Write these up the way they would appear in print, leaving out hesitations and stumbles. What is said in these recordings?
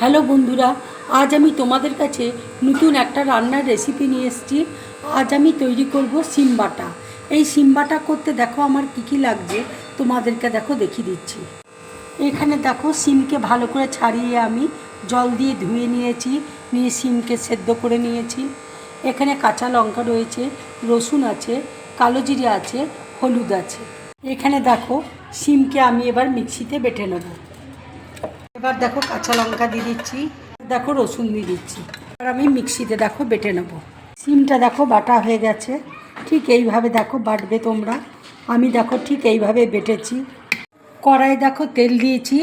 Hello বন্ধুরা, আজ আমি তোমাদের কাছে নতুন একটা রান্নার রেসিপি নিয়ে এসেছি। আজ আমি তৈরি করব সিম বাটা। এই সিম বাটা করতে দেখো আমার কী লাগছে, তোমাদেরকে দেখো দেখিয়ে দিচ্ছি। এখানে দেখো সিমকে ভালো করে ছাড়িয়ে আমি জল দিয়ে ধুয়ে নিয়েছি, নিয়ে সিমকে সেদ্ধ করে নিয়েছি। এখানে কাঁচা লঙ্কা রয়েছে, রসুন আছে, কালো জিরে আছে, হলুদ আছে। এখানে দেখো সিমকে আমি এবার মিক্সিতে বেটে নেব। এবার দেখো কাঁচা লঙ্কা দিয়ে দিচ্ছি, দেখো রসুন দিয়ে দিচ্ছি। এবার আমি মিক্সিতে দেখো বেটে নেব। সিমটা দেখো বাটা হয়ে গেছে, ঠিক এইভাবে দেখো বাটবে তোমরা। আমি দেখো ঠিক এইভাবে বেটেছি। কড়াই দেখো তেল দিয়েছি,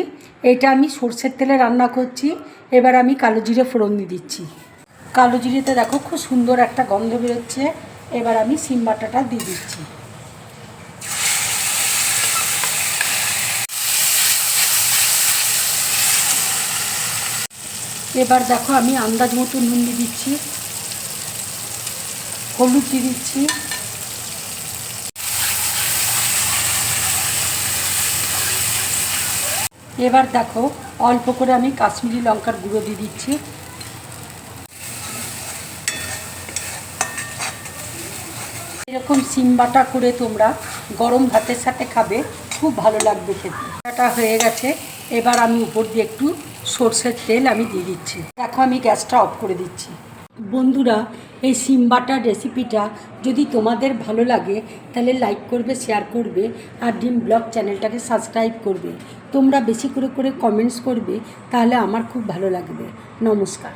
এটা আমি সর্ষের তেলে রান্না করছি। এবার আমি কালো জিরে ফোড়ন দিয়ে দিচ্ছি। কালো জিরেতে দেখো খুব সুন্দর একটা গন্ধ বেরোচ্ছে। এবার আমি সিম বাটাটা দিয়ে দিচ্ছি। এবার দেখো আমি আন্দাজ মতো নুন দিয়ে দিচ্ছি, হলুদ দিয়ে দিচ্ছি, এবার দেখো অল্প করে আমি কাশ্মীরি লঙ্কার গুঁড়ো দিয়ে দিচ্ছি। এরকম সিম বাটা করে তোমরা গরম ভাতের সাথে খাবে, খুব ভালো লাগবে খেতে। বাটা হয়ে গেছে, এবার আমি উপর দিয়ে একটু সর্ষের তেল আমি দিয়ে দিচ্ছি। দেখো আমি গ্যাসটা অফ করে দিচ্ছি। বন্ধুরা, এই সিম বাটার রেসিপিটা যদি তোমাদের ভালো লাগে তাহলে লাইক করবে, শেয়ার করবে, আর ডিম ব্লগ চ্যানেলটাকে সাবস্ক্রাইব করবে। তোমরা বেশি করে কমেন্টস করবে, তাহলে আমার খুব ভালো লাগবে। নমস্কার।